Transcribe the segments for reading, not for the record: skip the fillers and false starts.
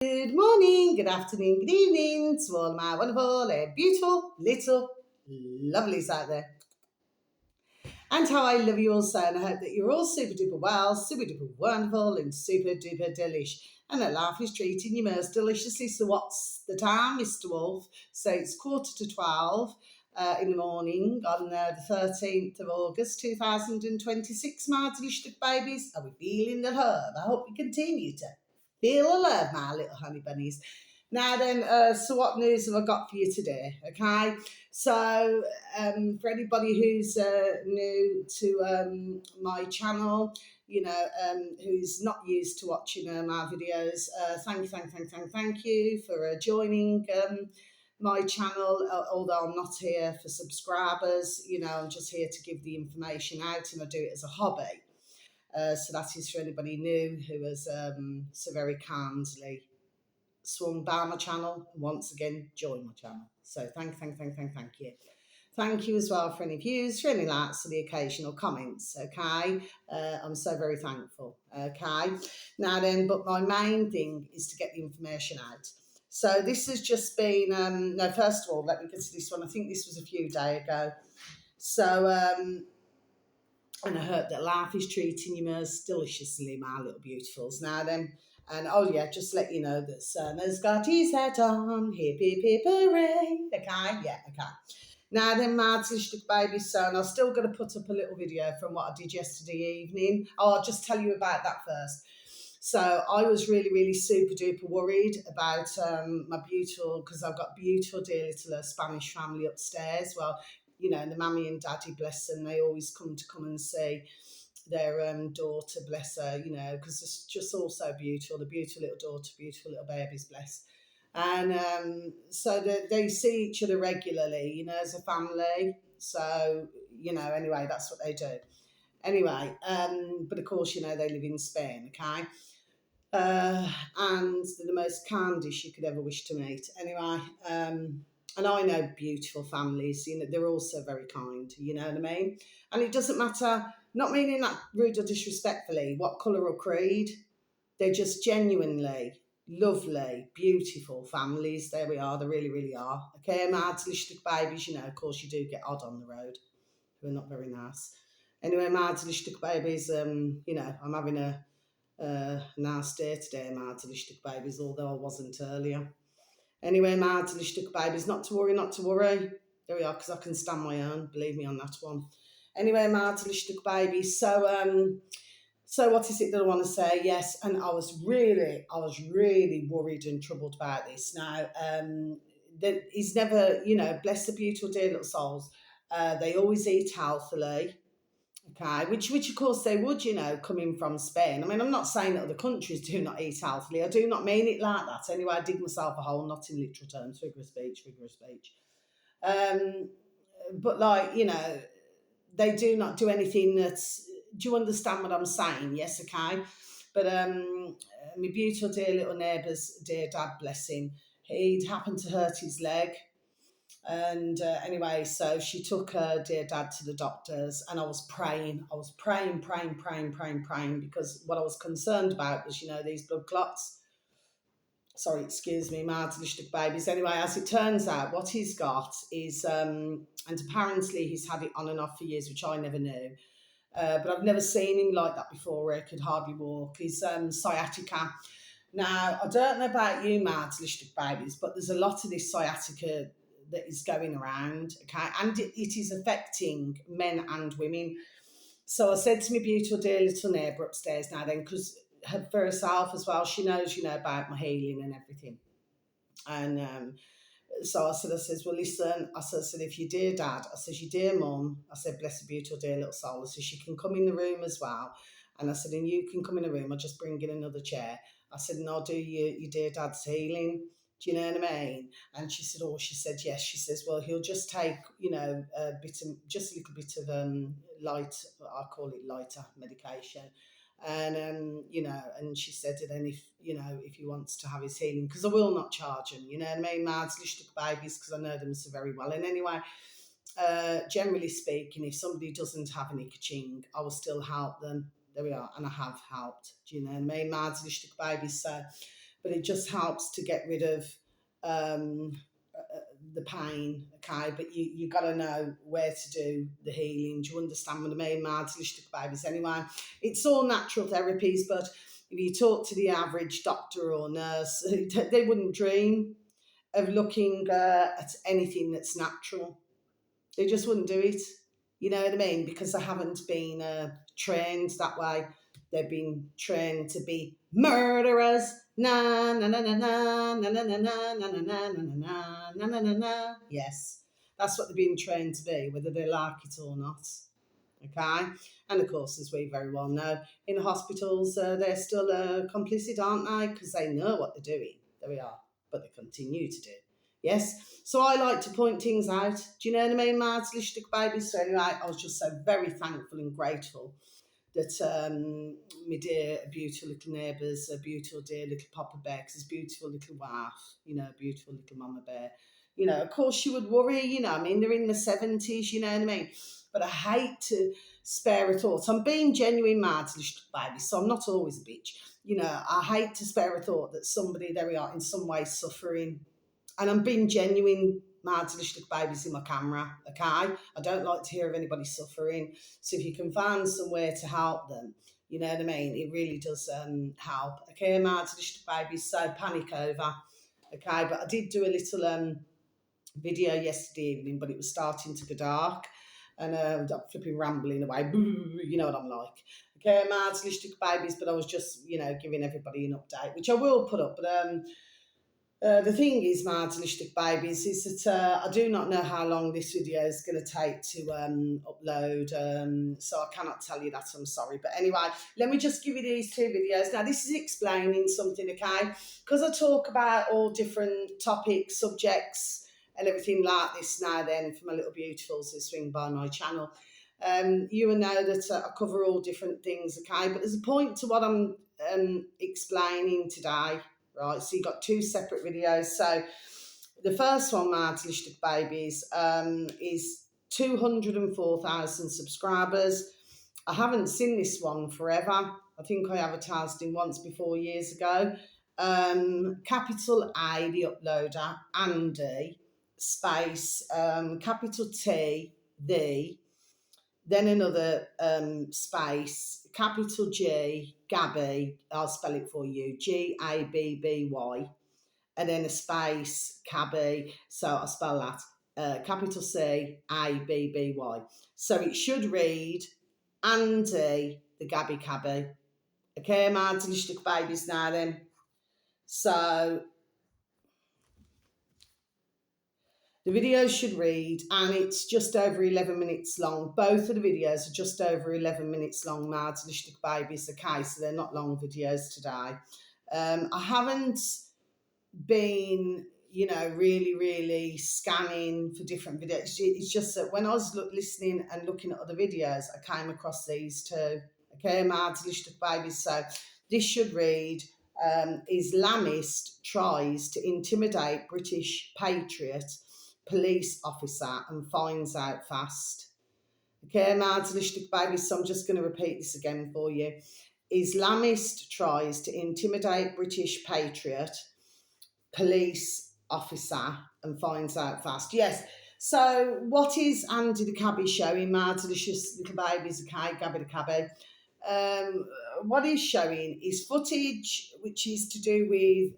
Good morning, good afternoon, good evening to all my wonderful and beautiful little lovelies out there. And how I love you all so, and I hope that you're all super duper well, super duper wonderful, and super duper delish. And that life is treating you most deliciously. So, what's the time, Mr. Wolf? So, it's 11:45 in the morning on the 13th of August 2026. My delicious babies, are we feeling the love? I hope you continue to feel the love, my little honey bunnies. Now then, so what news have I got for you today? Okay, so for anybody who's new to my channel, who's not used to watching my videos, thank you for joining my channel. Although I'm not here for subscribers, I'm just here to give the information out, and I do it as a hobby. So that is for anybody new who has so very kindly swung by my channel and once again joined my channel. So thank you. Thank you as well for any views, for any likes, for the occasional comments. Okay, I'm so very thankful. Okay, now then, but my main thing is to get the information out. So this has just been no. First of all, let me get to this one. I think this was a few days ago. So and I hope that life is treating you most deliciously, my little beautifuls. Now then, and oh yeah, just let you know that Son has got his hat on, hip hip hip hooray. Okay, yeah, okay. Now then, my delicious baby son, I'm still going to put up a little video from what I did yesterday evening. Oh, I'll just tell you about that first. So I was really, really super duper worried about my beautiful, because I've got beautiful, dear little Spanish family upstairs. Well, the mummy and daddy, bless them, they always come and see their daughter, bless her, because it's just all so beautiful. The beautiful little daughter, beautiful little babies, bless. And so they see each other regularly, as a family. So, anyway, that's what they do. Anyway, but of course, they live in Spain, okay? And they're the most kindest you could ever wish to meet. Anyway, and I know beautiful families, they're also very kind, you know what I mean? And it doesn't matter, not meaning that rude or disrespectfully, what colour or creed, they're just genuinely lovely, beautiful families. There we are, they really, really are. Okay, my delicious babies, of course you do get odd on the road who are not very nice. Anyway, my delicious babies, I'm having a nice day today, my delicious babies, although I wasn't earlier. Anyway, my delicious babies, not to worry, not to worry. There we are, because I can stand my own, believe me on that one. Anyway, my delicious babies. So what is it that I want to say? Yes, and I was really worried and troubled about this. Now, that he's never, bless the beautiful dear little souls. They always eat healthily. Okay, which of course they would, coming from Spain. I mean, I'm not saying that other countries do not eat healthily. I do not mean it like that. Anyway, I dig myself a hole, not in literal terms, figure of speech, figure of speech. Um, but like, they do not do anything that's. Do you understand what I'm saying? Yes, okay. But my beautiful dear little neighbour's dear dad, bless him, he'd happened to hurt his leg. And anyway, so she took her dear dad to the doctors, and I was praying. I was praying, because what I was concerned about was, these blood clots. Sorry, excuse me, my delicious babies. Anyway, as it turns out, what he's got is, and apparently he's had it on and off for years, which I never knew. But I've never seen him like that before, where he could hardly walk. He's sciatica. Now, I don't know about you, my delicious babies, but there's a lot of this sciatica that is going around, okay, and it is affecting men and women. So I said to my beautiful dear little neighbour upstairs now then, because for herself as well, she knows, about my healing and everything. And so I says, well, listen, I said, if your dear dad, I says, your dear mum, I said, bless her beautiful dear little soul, I said, she can come in the room as well. And I said, and you can come in the room, I'll just bring in another chair. I said, and I'll do your dear dad's healing. Do you know what I mean? And she said, yes. She says, well, he'll just take, just a little bit of light, I call it lighter medication. And and she said, and then if he wants to have his healing, because I will not charge him, you know what I mean, Mads Lichtig babies, because I know them so very well. And anyway, generally speaking, if somebody doesn't have any ka-ching, I will still help them. There we are, and I have helped. Do you know what I mean, Mads Lichtig babies? So but it just helps to get rid of um, the pain, okay? But you got to know where to do the healing. Do you understand what I mean? Martialistic babies, anyway. It's all natural therapies, but if you talk to the average doctor or nurse, they wouldn't dream of looking at anything that's natural. They just wouldn't do it. You know what I mean? Because they haven't been trained that way. They've been trained to be murderers. Na na na na na na na na na na na na na na na na na. Yes, that's what they've been trained to be, whether they like it or not. Okay, and of course, as we very well know, in hospitals they're still complicit, aren't they? Because they know what they're doing. There we are, but they continue to do. Yes, so I like to point things out. Do you know what I mean, Mads? Lishtik babies. So anyway, I was just so very thankful and grateful that my dear, beautiful little neighbours, a beautiful dear little Papa Bear, because his beautiful little wife, beautiful little Mama Bear. Of course she would worry, I mean, they're in the 70s, you know what I mean? But I hate to spare a thought. I'm being genuine, Mads, little baby, so I'm not always a bitch. I hate to spare a thought that somebody, there we are, in some way suffering. And I'm being genuine, little babies in my camera, okay? I don't like to hear of anybody suffering. So if you can find somewhere to help them, you know what I mean? It really does help. Okay, little babies, so panic over. Okay, but I did do a little video yesterday evening, but it was starting to go dark. And I'm flipping rambling away. You know what I'm like. Okay, little babies, but I was just, giving everybody an update, which I will put up. But the thing is, Martialistic babies, is that I do not know how long this video is going to take to upload, so I cannot tell you that, I'm sorry. But anyway, let me just give you these two videos. Now, this is explaining something, okay? Because I talk about all different topics, subjects, and everything like this now then for my little beautifuls who swing by my channel. You will know that I cover all different things, okay? But there's a point to what I'm explaining today. Right, so you've got two separate videos. So the first one, Martialistic babies, is 204,000 subscribers. I haven't seen this one forever. I think I advertised him once before years ago. Capital A, the uploader, Andy, space, capital T, the, then another space, capital G, Gabby, I'll spell it for you, Gabby, and then a space, Cabby, so I'll spell that, capital C, Abby. So it should read Andy, the Gabby Cabby. Okay, Martialistic babies now then. So the videos should read, and it's just over 11 minutes long. Both of the videos are just over 11 minutes long, Martialistic babies. Okay, so they're not long videos today. I haven't been, really scanning for different videos. It's just that when I was listening and looking at other videos, I came across these two. Okay, Martialistic babies. So this should read, Islamist tries to intimidate British patriot police officer and finds out fast. Okay, Martialistic babies, so I'm just going to repeat this again for you. Islamist tries to intimidate British patriot police officer and finds out fast. Yes, so what is Andy the Cabby showing, Martilicious little babies, okay, Gabby the Cabby? What he's showing is footage which is to do with,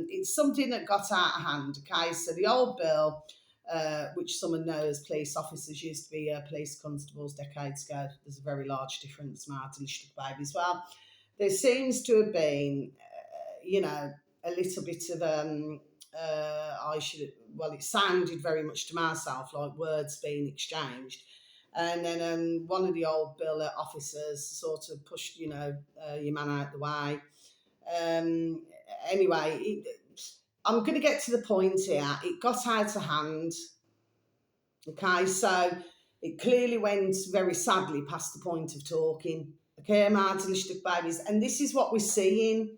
it's something that got out of hand, okay? So the old bill, which someone knows police officers used to be police constables decades ago. There's a very large difference, Martialistic babies. Well, there seems to have been, a little bit of, it sounded very much to myself like words being exchanged. And then one of the old bill officers sort of pushed, your man out the way. Anyway, I'm going to get to the point here. It got out of hand. Okay, so it clearly went very sadly past the point of talking. Okay, Martialistic babies. And this is what we're seeing.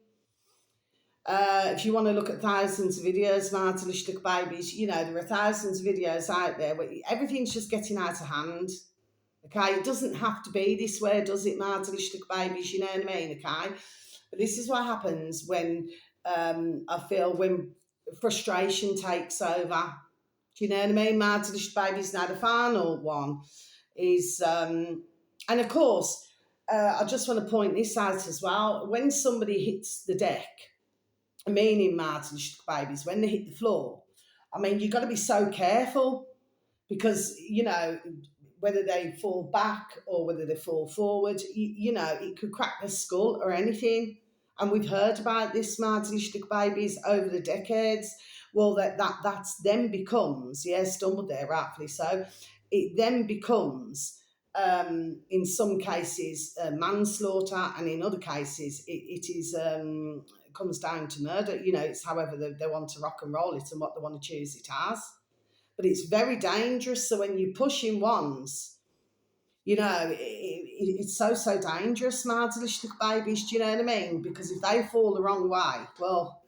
If you want to look at thousands of videos, Martialistic babies, there are thousands of videos out there where everything's just getting out of hand. Okay, it doesn't have to be this way, does it, Martialistic babies? You know what I mean? Okay, but this is what happens when I feel when frustration takes over. Do you know what I mean? Martyrish Baby's not a final one. Is and of course, I just want to point this out as well. When somebody hits the deck, meaning Martyrish Babies, when they hit the floor, I mean, you've got to be so careful because, you know, whether they fall back or whether they fall forward, you know, it could crack their skull or anything. And we've heard about this Martyrish Babies over the decades. Well, that's then becomes, yeah, stumbled there, rightfully so. It then becomes, in some cases, manslaughter, and in other cases, it is comes down to murder. You know, it's however they want to rock and roll it and what they want to choose it as. But it's very dangerous. So when you push in ones, you know, it's so dangerous, Martyrish Babies. Do you know what I mean? Because if they fall the wrong way, well,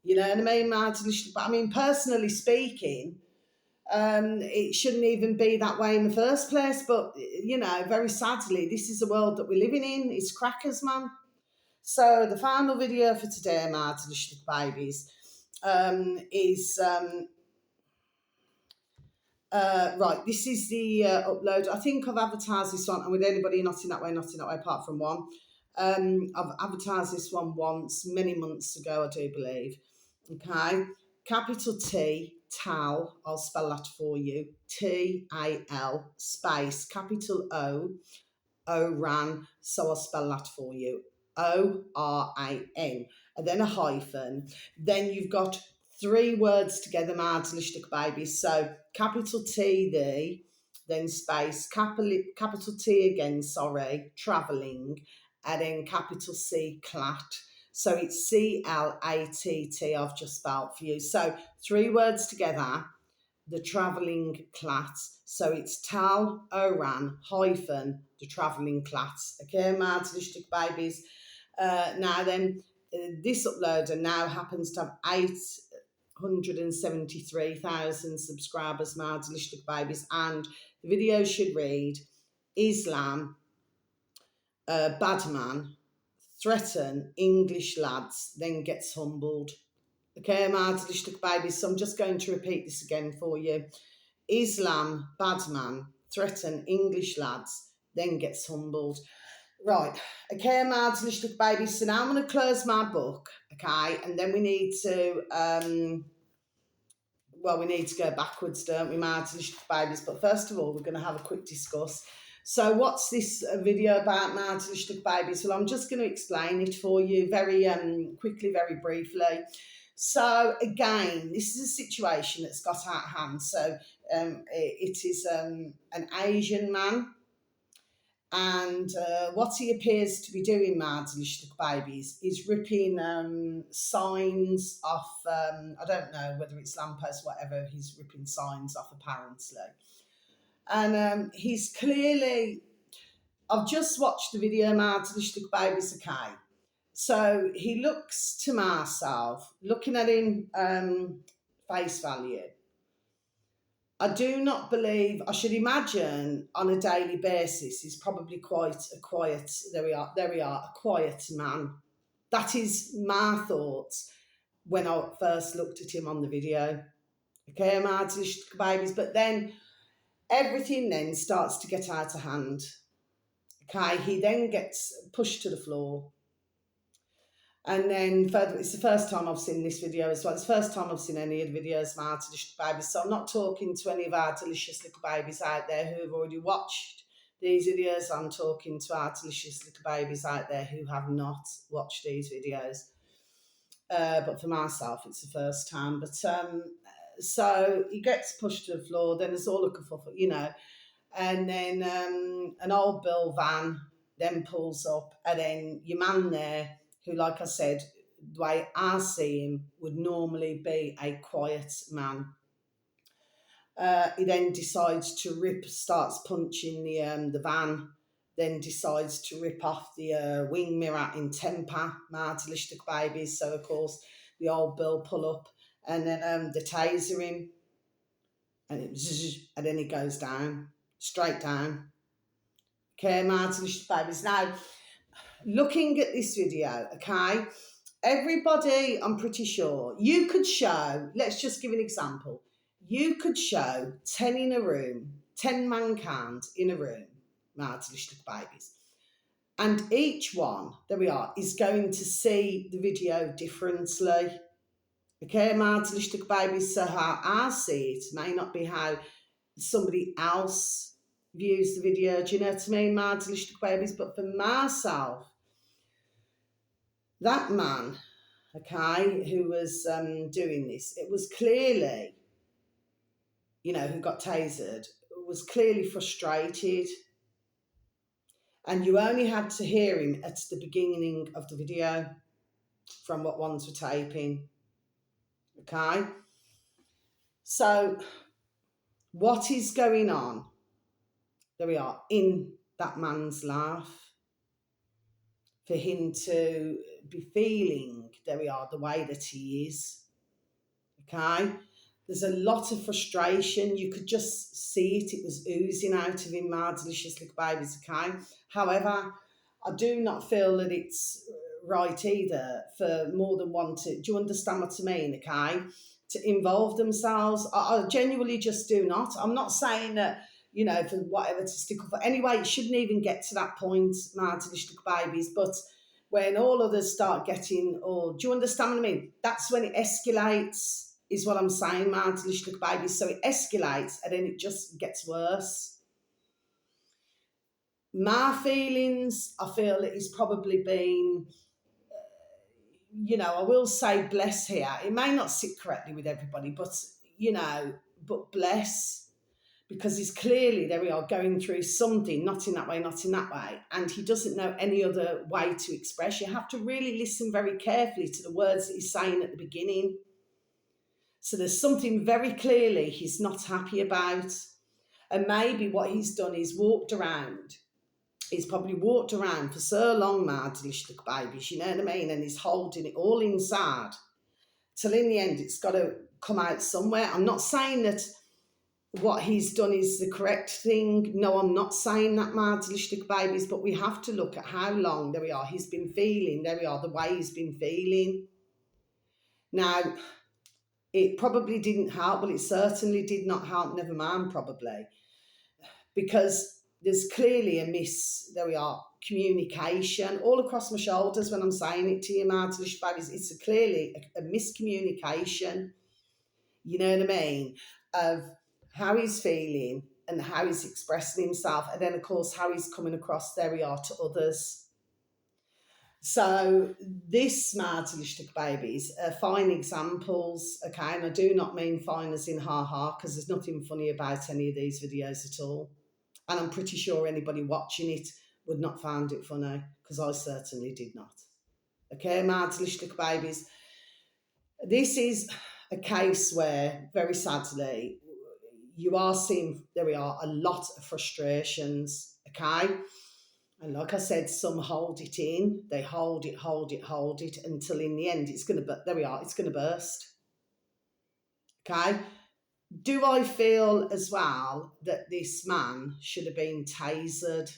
you know what I mean, Martyrish. But I mean, personally speaking, it shouldn't even be that way in the first place. But you know, very sadly, this is the world that we're living in. It's crackers, man. So the final video for today, Martyrish Babies, is right. This is the upload. I think I've advertised this one, and with anybody not in that way, apart from one. I've advertised this one once, many months ago, I do believe. Okay, capital T, Tal, I'll spell that for you. Tal, space, capital Oran, so I'll spell that for you. Oran, and then a hyphen. Then you've got three words together, Martyrish Babies. So capital T, then space, capital T again, sorry, travelling, and then capital C, clat. So it's CLATT, I've just spelled for you. So three words together, the travelling clats. So it's Tal Oran hyphen the travelling clats. Okay, Martyrish Babies. Now then, this uploader now happens to have 873,000 subscribers, Martyrish Babies, and the video should read: Islam, bad man, threaten English lads, then gets humbled. Okay, Martyrish Babies. So I'm just going to repeat this again for you. Islam, bad man, threaten English lads, then gets humbled. Right, okay, Martyrish Babies. So now I'm going to close my book, okay, and then we need to, we need to go backwards, don't we, Martyrish Babies? But first of all, we're going to have a quick discuss. So what's this video about, Martyrish Babies? Well, I'm just going to explain it for you very quickly, very briefly. So again, this is a situation that's got out of hand. So it is an Asian man, and what he appears to be doing, Martyrish Babies, is ripping signs off. I don't know whether it's lampposts, whatever. He's ripping signs off, apparently, and he's clearly. I've just watched the video, Martyrish Babies. Okay. So he looks to myself, looking at him face value. I do not believe, I should imagine on a daily basis, he's probably quite a quiet, there we are, a quiet man. That is my thoughts when I first looked at him on the video. Okay, Martyrish Babies, but then everything then starts to get out of hand. Okay, he then gets pushed to the floor. And then further, it's the first time I've seen this video as well. It's the first time I've seen any of the videos of our delicious babies. So I'm not talking to any of our delicious little babies out there who have already watched these videos. I'm talking to our delicious little babies out there who have not watched these videos. But for myself, it's the first time. But so he gets pushed to the floor. Then there's all a kerfuffle, you know. And then an old Bill van then pulls up, and then your man there, who, like I said, the way I see him, would normally be a quiet man. He then decides to starts punching the van, then decides to rip off the wing mirror in temper, Martyrish Babies. So, of course, the old Bill pull up, and then the taser him, and then he goes down, straight down. Okay, Martyrish Babies. Now, looking at this video, okay, Everybody, I'm pretty sure, you could show, let's just give an example. You could show 10 in a room, 10 mankind in a room, mardlichtig babies. And each one, there we are, is going to see the video differently. Okay, mardlichtig babies, so how I see it may not be how somebody else views the video. Do you know what I mean? Mardlichtig babies, but for myself, that man, okay, who was doing this, it was clearly, who got tasered, was clearly frustrated. And you only had to hear him at the beginning of the video from what ones were taping. Okay? So, what is going on? There we are, in that man's life. For him to be feeling, there we are, the way that he is. Okay? There's a lot of frustration. You could just see it. It was oozing out of him, my delicious little babies, okay? However, I do not feel that it's right either for more than one to, do you understand what I mean, okay? To involve themselves. I genuinely just do not. I'm not saying that, for whatever to stick up for. Anyway, it shouldn't even get to that point, my delicious little babies, but when all others start getting, or do you understand what I mean? That's when it escalates, is what I'm saying, man, to little babies. So it escalates and then it just gets worse. My feelings, I feel that he's probably been, I will say bless here. It may not sit correctly with everybody, but, but bless. Because he's clearly, there we are, going through something, not in that way, not in that way. And he doesn't know any other way to express. You have to really listen very carefully to the words that he's saying at the beginning. So there's something very clearly he's not happy about. And maybe what he's done is walked around. He's probably walked around for so long, madlish look babies, you know what I mean? And he's holding it all inside. Till in the end, it's got to come out somewhere. I'm not saying that what he's done is the correct thing. No, I'm not saying that, madlish look babies, but we have to look at how long, there we are, he's been feeling, there we are, the way he's been feeling. Now, it probably didn't help, but it certainly did not help, never mind probably, because there's clearly there we are, communication all across my shoulders when I'm saying it to you, Martelish babies. It's clearly a miscommunication, you know what I mean, of how he's feeling and how he's expressing himself, and then of course how he's coming across, there we are, to others. So this Smartlish babies are fine examples, okay, and I do not mean fine as in ha-ha, because there's nothing funny about any of these videos at all. And I'm pretty sure anybody watching it would not find it funny, because I certainly did not. Okay, Smartlish babies. This is a case where, very sadly, you are seeing, there we are, a lot of frustrations, okay? And like I said, some hold it in. They hold it until in the end it's going to, there we are, it's going to burst. Okay? Do I feel as well that this man should have been tasered?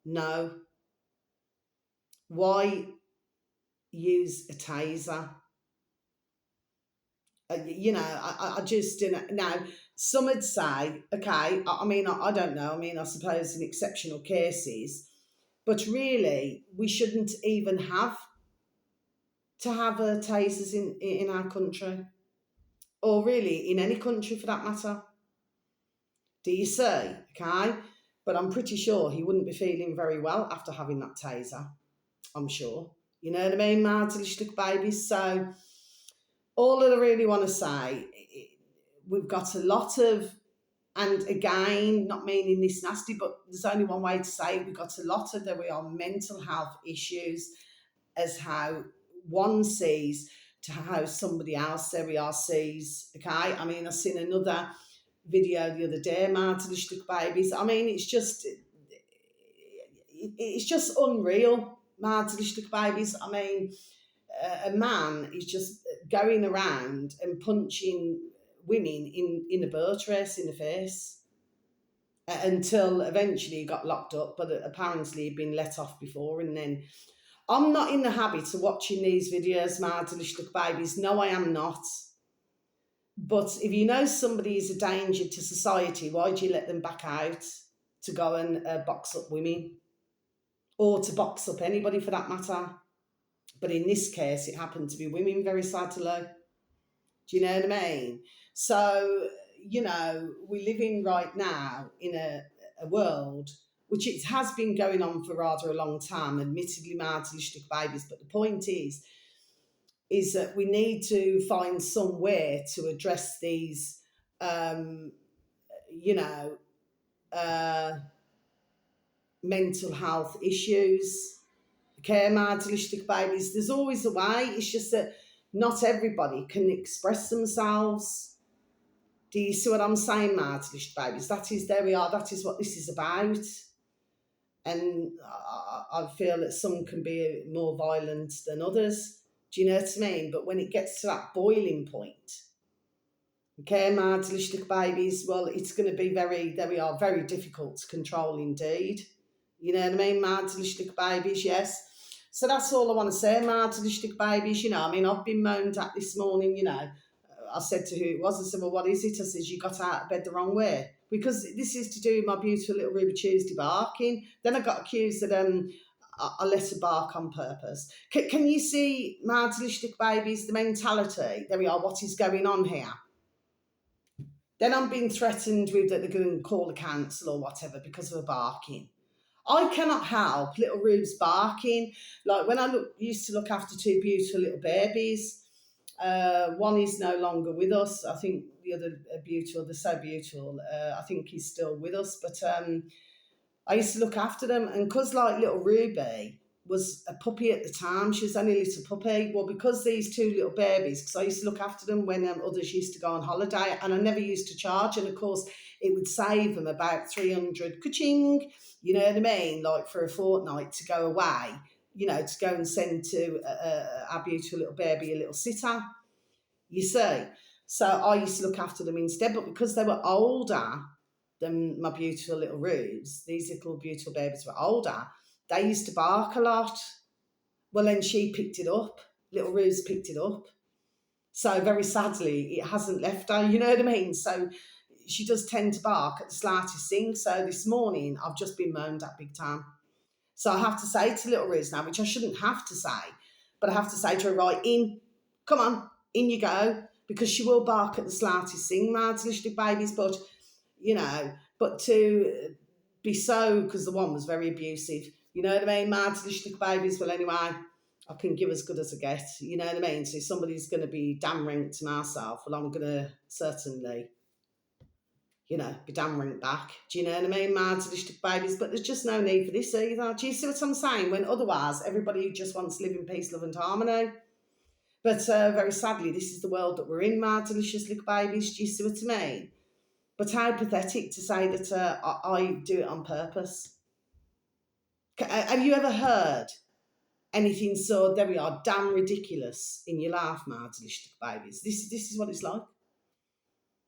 No. Why use a taser? I just didn't. Now, some would say, okay, I don't know. I suppose in exceptional cases, but really, we shouldn't even have to have tasers in our country, or really in any country for that matter. Do you see? Okay? But I'm pretty sure he wouldn't be feeling very well after having that taser. I'm sure. You know what I mean, Martelish babies? So, all that I really want to say, we've got a lot of, and again, not meaning this nasty, but there's only one way to say it, we've got a lot of, there we are, mental health issues, as how one sees to how somebody else, there we are, sees, okay? I've seen another video the other day, Martelish babies. It's just unreal, Martelish babies. A man is just going around and punching women in a boat race in the face until eventually he got locked up, but apparently he'd been let off before, and then I'm not in the habit of watching these videos, my delicious babies. No, I am not. But if you know somebody is a danger to society, why do you let them back out to go and box up women or to box up anybody for that matter? But in this case, it happened to be women, very sadly. Do you know what I mean? So, we're living right now in a world which it has been going on for rather a long time, admittedly, martyristic babies. But the point is that we need to find some way to address these, um, you know, uh, mental health issues. Okay, martyristic babies. There's always a way. It's just that not everybody can express themselves. Do you see what I'm saying, martyristic babies? That is, there we are. That is what this is about. And I feel that some can be more violent than others. Do you know what I mean? But when it gets to that boiling point, okay, martyristic babies, well, it's going to be there we are, very difficult to control indeed. You know what I mean? Martyristic babies, yes. So that's all I want to say, martyristic babies. I mean, I've been moaned at this morning, I said to who it was, I said, well, what is it? I said, you got out of bed the wrong way. Because this is to do with my beautiful little Ruby Tuesday barking. Then I got accused that I let her bark on purpose. Can you see, martyristic babies, the mentality? There we are, what is going on here? Then I'm being threatened with that they're going to call the council or whatever because of her barking. I cannot help little Rube's barking. Like when I used to look after two beautiful little babies. One is no longer with us. I think the other beautiful, they're so beautiful. I think he's still with us. But I used to look after them. And because like little Ruby was a puppy at the time, she was only a little puppy. Well, because these two little babies, because I used to look after them when others used to go on holiday, and I never used to charge. And of course, it would save them about 300 ka-ching, you know what I mean? Like for a fortnight to go away, to go and send to our beautiful little baby a little sitter, you see. So I used to look after them instead, but because they were older than my beautiful little Rubes, these little beautiful babies were older, they used to bark a lot. Well, then she picked it up. Little Rubes picked it up. So very sadly, it hasn't left her, you know what I mean? So she does tend to bark at the slightest thing. So this morning, I've just been moaned at big time. So I have to say to little Riz now, which I shouldn't have to say, but I have to say to her, right, in, come on, in you go, because she will bark at the slightest thing, martyristic babies, but to be so, because the one was very abusive, you know what I mean, martyristic babies, well anyway, I can give as good as I get, you know what I mean, so if somebody's going to be damn ranked to myself, well I'm going to certainly be damn right back. Do you know what I mean? Martyristic babies, but there's just no need for this either. Do you see what I'm saying? When otherwise everybody just wants to live in peace, love and harmony. But very sadly, this is the world that we're in, martyristic babies. Do you see what I mean? But how pathetic to say that I do it on purpose. Have you ever heard anything so, there we are, damn ridiculous in your life, martyristic babies? This is what it's like.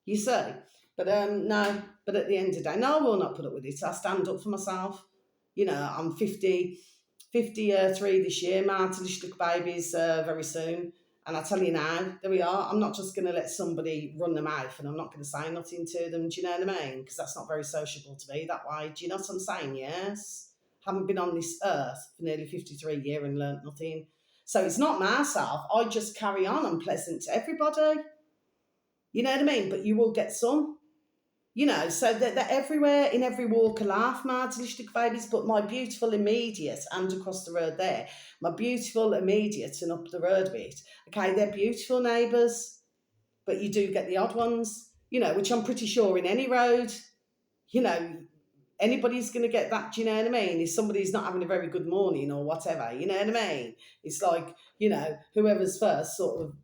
You see? But no, but at the end of the day, no, I will not put up with it. I stand up for myself. I'm 53 this year, martyristic babies very soon. And I tell you now, there we are. I'm not just going to let somebody run their mouth and I'm not going to say nothing to them. Do you know what I mean? Because that's not very sociable to be that way. Do you know what I'm saying? Yes. Haven't been on this earth for nearly 53 years and learnt nothing. So it's not myself. I just carry on. I'm pleasant to everybody. You know what I mean? But you will get some. So they're everywhere, in every walk of life, martyristic babies, but my beautiful immediate and across the road there, my beautiful immediate and up the road a bit, okay, they're beautiful neighbours, but you do get the odd ones, which I'm pretty sure in any road, anybody's going to get that, do you know what I mean? If somebody's not having a very good morning or whatever, you know what I mean? It's like, whoever's first sort of,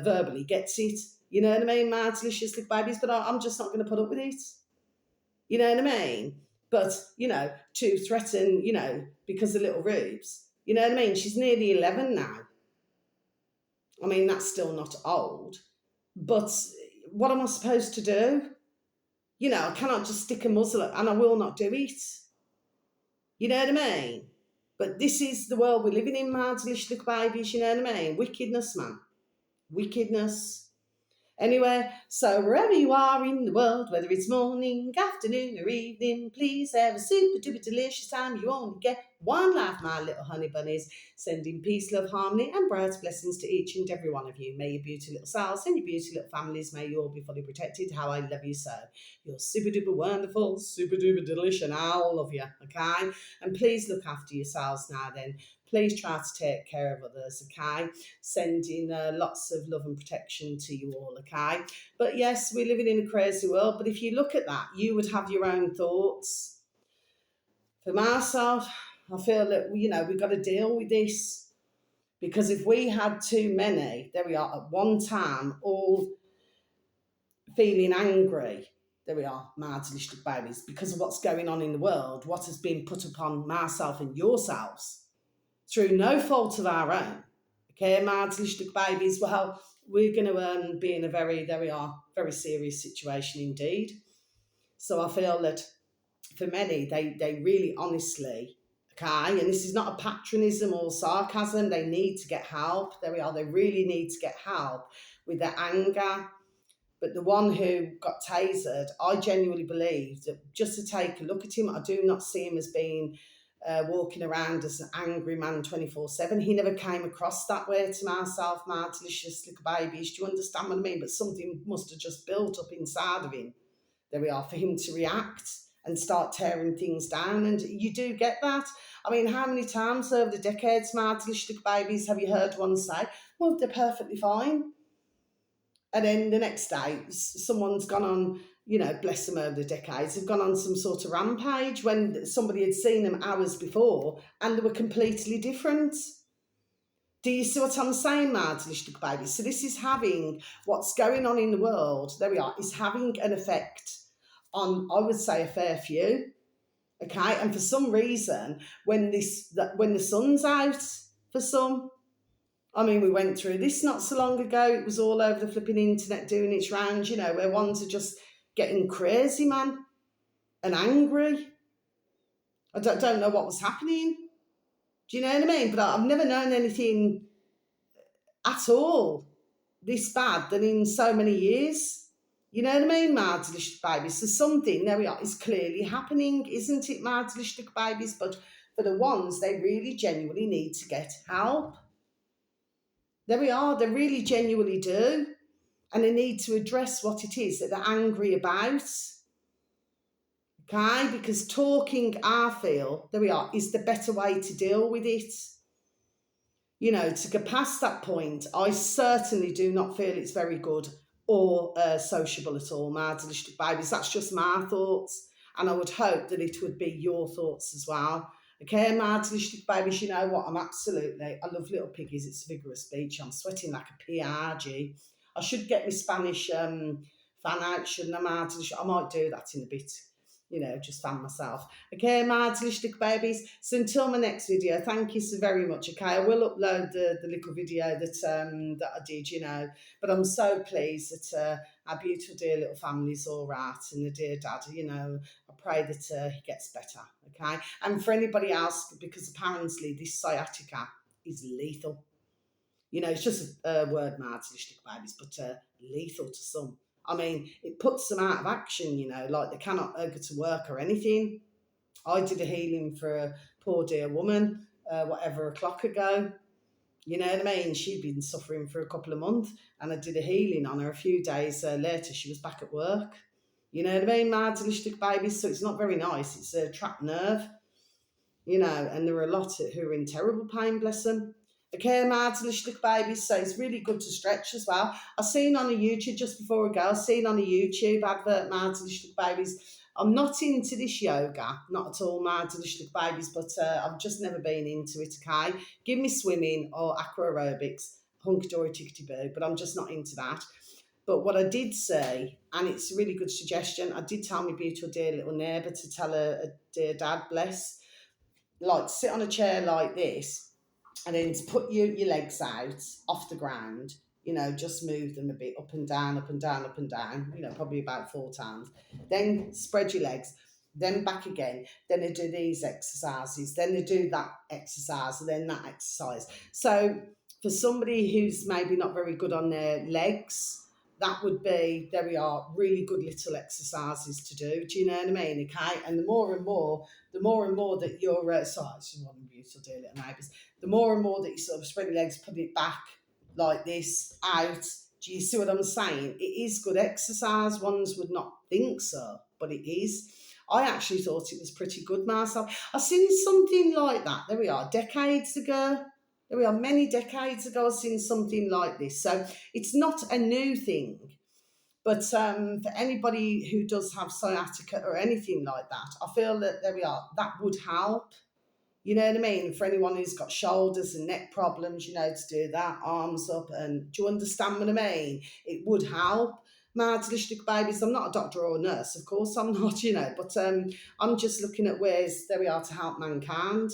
verbally gets it. You know what I mean? Martyristic babies, but I'm just not going to put up with it. You know what I mean? But, to threaten, because of little Rubes, you know what I mean? She's nearly 11 now. I mean, that's still not old. But what am I supposed to do? I cannot just stick a muzzle up, and I will not do it. You know what I mean? But this is the world we're living in, Mads, little babies, you know what I mean? Wickedness, man. Wickedness. Anyway, so wherever you are in the world, whether it's morning, afternoon, or evening, please have a super duper delicious time. You only get one life, my little honey bunnies. Sending peace, love, harmony, and bright blessings to each and every one of you. May your beauty little selves and your beauty little families, may you all be fully protected. How I love you so. You're super duper wonderful, super duper delicious, and I love you, okay? And please look after yourselves now then. Please try to take care of others, okay? Sending lots of love and protection to you all, okay? But yes, we're living in a crazy world, but if you look at that, you would have your own thoughts. For myself, I feel that, we've got to deal with this, because if we had too many, there we are, at one time, all feeling angry, there we are, marginalistic babies, because of what's going on in the world, what has been put upon myself and yourselves, through no fault of our own. Okay, marginalistic babies, well, we're going to be in a very serious situation indeed. So I feel that for many, they really honestly, okay, and this is not a patronism or sarcasm, they need to get help. There we are, they really need to get help with their anger. But the one who got tasered, I genuinely believe that just to take a look at him, I do not see him as being walking around as an angry man 24/7. He never came across that way to myself, my delicious little babies. Do you understand what I mean? But something must have just built up inside of him. There we are, for him to react and start tearing things down. And you do get that. I mean, how many times over the decades, my delicious little babies, have you heard one say, well, they're perfectly fine? And then the next day, someone's gone on, bless them over the decades, have gone on some sort of rampage when somebody had seen them hours before and they were completely different. Do you see what I'm saying, Martin baby? So this is having, what's going on in the world, there we are, is having an effect on, I would say, a fair few. Okay, and for some reason, when the sun's out for some, I mean, we went through this not so long ago. It was all over the flipping internet doing its rounds, where ones are just getting crazy, man, and angry. I don't know what was happening. Do you know what I mean? But I've never known anything at all this bad than in so many years. You know what I mean, my delicious babies? So something, there we are, is clearly happening, isn't it, my delicious babies? But for the ones, they really genuinely need to get help. There we are, they really genuinely do. And they need to address what it is that they're angry about. Okay? Because talking, I feel, there we are, is the better way to deal with it. To get past that point, I certainly do not feel it's very good or sociable at all, my delicious babies. That's just my thoughts. And I would hope that it would be your thoughts as well. Okay, my delicious babies, you know what? I love little piggies. It's a figure of speech. I'm sweating like a PRG. I should get my Spanish fan out, shouldn't I, my delicious? I might do that in a bit. Just fan myself. Okay, my delicious babies. So until my next video, thank you so very much. Okay, I will upload the little video that I did, But I'm so pleased that our beautiful dear little family's all right, and the dear dad, I pray that he gets better. Okay, and for anybody else, because apparently this sciatica is lethal. It's just a word, my delicious babies, but lethal to some. I mean, it puts them out of action, like they cannot go to work or anything. I did a healing for a poor dear woman, whatever, a clock ago. You know what I mean? She'd been suffering for a couple of months, and I did a healing on her. A few days later, she was back at work. You know what I mean? My delicious babies, so it's not very nice. It's a trapped nerve, and there are a lot who are in terrible pain, bless them. Okay, my delicious babies, so it's really good to stretch as well. I seen on a YouTube, just before we go, I seen on a YouTube advert, my delicious babies. I'm not into this yoga, not at all, my delicious babies, but I've just never been into it, okay? Give me swimming or aqua aerobics, hunky-dory tickety-boo, but I'm just not into that. But what I did say, and it's a really good suggestion, I did tell my beautiful dear little neighbour to tell a dear dad, bless, like sit on a chair like this, and then to put your legs out off the ground, just move them a bit up and down, up and down, up and down, probably about 4 times. Then spread your legs, then back again, then I do these exercises, then I do that exercise, and then that exercise. So for somebody who's maybe not very good on their legs, that would be, there we are, really good little exercises to do. Do you know what I mean? Okay, and the more and more that you're, sorry, it's just one beautiful dear little neighbours. The more and more that you sort of spread your legs, put it back like this, out. Do you see what I'm saying? It is good exercise. Ones would not think so, but it is. I actually thought it was pretty good myself. I seen something like that. There we are, decades ago. There we are, many decades ago. I seen something like this. So it's not a new thing. But for anybody who does have sciatica or anything like that, I feel that there we are, that would help. You know what I mean? For anyone who's got shoulders and neck problems, to do that, arms up, and do you understand what I mean? It would help. My delicious babies, I'm not a doctor or a nurse, of course I'm not, but I'm just looking at ways there we are to help mankind.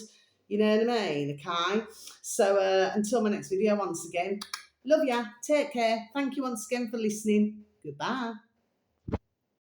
You know what I mean? Okay. So until my next video, once again, love ya, take care. Thank you once again for listening. Goodbye.